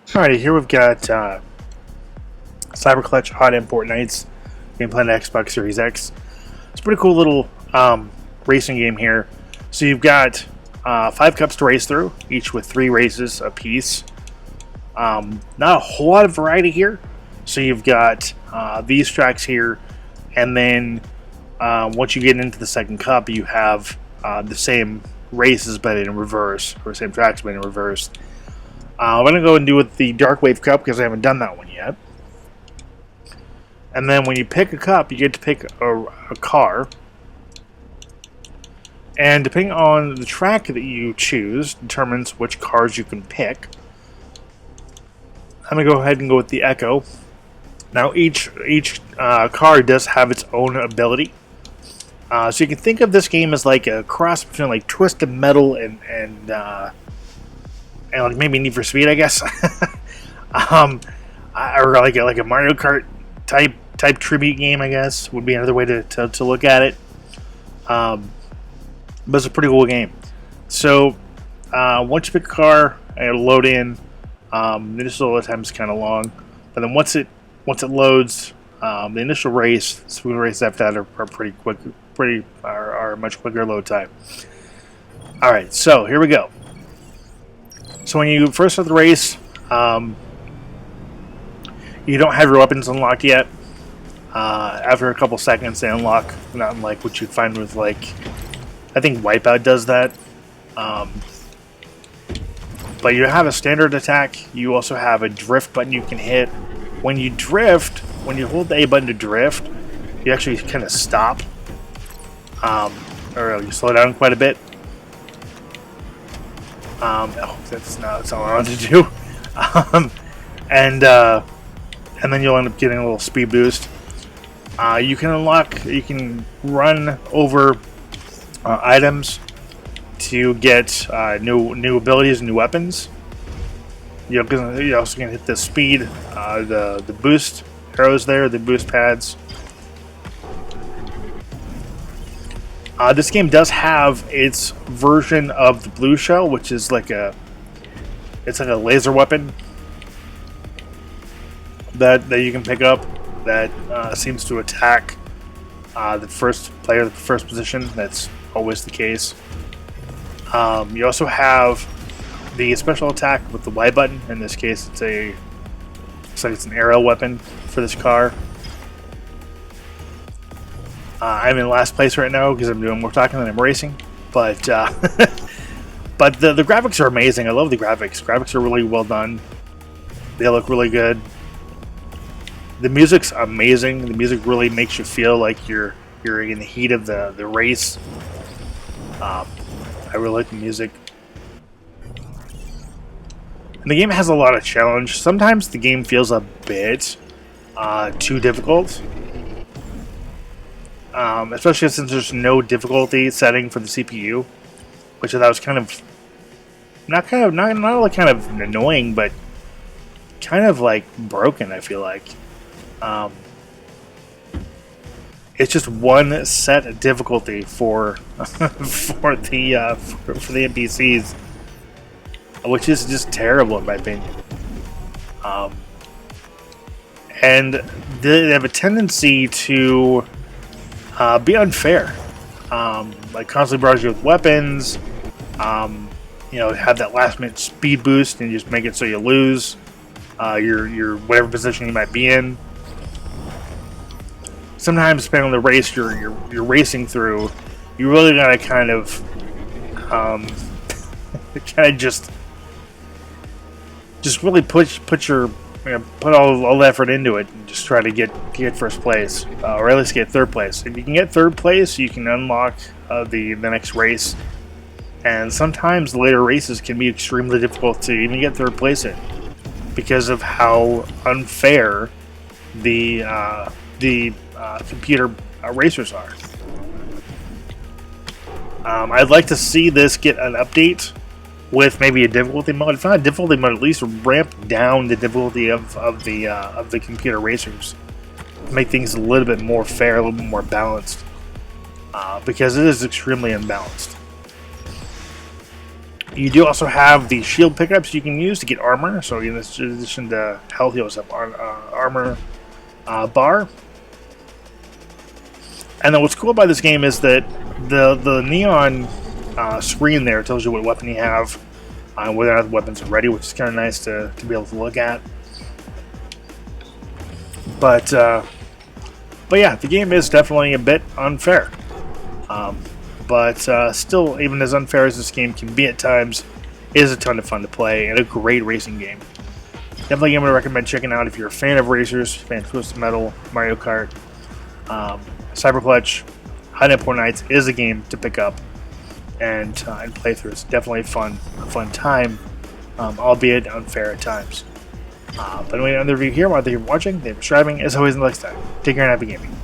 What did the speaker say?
Alrighty, here we've got Cyber Clutch Hot Import Nights. Being playing on Xbox Series X. It's a pretty cool little racing game here. So you've got 5 cups to race through, each with 3 races apiece. Not a whole lot of variety here. So you've got these tracks here, and then once you get into the second cup, you have the same races but in reverse, or same tracks but in reverse. I'm going to go and do with the Dark Wave Cup because I haven't done that one yet. And then when you pick a cup, you get to pick a car. And depending on the track that you choose, determines which cars you can pick. I'm going to go ahead and go with the Echo. Now each car does have its own ability. So you can think of this game as like a cross between like Twisted Metal and like maybe Need for Speed, I guess. Or like a Mario Kart type tribute game, I guess, would be another way to look at it. But it's a pretty cool game. So once you pick a car, it'll load in. The initial load time is kind of long, but then once it loads, the initial race, smooth races after that are pretty quick, are much quicker load time. All right, so here we go. So when you first start the race, you don't have your weapons unlocked yet. After a couple seconds, they unlock. Not unlike what you'd find with, like, I think Wipeout does that. But you have a standard attack. You also have a drift button you can hit. When you drift, when you hold the A button to drift, you actually kind of stop. Or you slow down quite a bit. Oh, that's not what I wanted to do. And then you'll end up getting a little speed boost. You can run over items to get new abilities and new weapons. You also can hit the speed, the boost arrows there, the boost pads. This game does have its version of the blue shell, which is like it's like a laser weapon that you can pick up that seems to attack the first player, the first position. That's always the case. You also have the special attack with the Y button. In this case, looks like it's an aerial weapon for this car. I'm in last place right now because I'm doing more talking than I'm racing, but but the graphics are amazing. I love the graphics. Graphics are really well done. They look really good. The music's amazing. The music really makes you feel like you're in the heat of the race. I really like the music. And the game has a lot of challenge. Sometimes the game feels a bit too difficult. Especially since there's no difficulty setting for the CPU, which I thought was kind of not only kind of annoying, but kind of like broken. I feel like it's just one set difficulty for for the NPCs, which is just terrible in my opinion. And they have a tendency to be unfair, like constantly barrage you with weapons. Have that last minute speed boost and just make it so you lose your whatever position you might be in. Sometimes, depending on the race you're racing through, you really gotta kind of just really put all the effort into it and just try to get first place, or at least get third place. If you can get third place, you can unlock the next race. And sometimes the later races can be extremely difficult to even get third place in because of how unfair the computer racers are. I'd like to see this get an update with maybe a difficulty mode. If not a difficulty mode, at least ramp down the difficulty of the computer racers, make things a little bit more fair, a little bit more balanced, because it is extremely unbalanced. You do also have the shield pickups you can use to get armor. So in addition to health, you also have armor bar. And then what's cool about this game is that the neon screen there tells you what weapon you have, whether or not the weapons are ready, which is kind of nice to be able to look at. But yeah, the game is definitely a bit unfair. But still, even as unfair as this game can be at times, it is a ton of fun to play and a great racing game. Definitely a game I recommend checking out if you're a fan of racers, fan of Twisted Metal, Mario Kart. Cyberclutch High Import Nights is a game to pick up and play through. It's definitely a fun time, albeit unfair at times. But anyway, another review here. While you're watching, thanks for subscribing. As always, until next time, take care and happy gaming.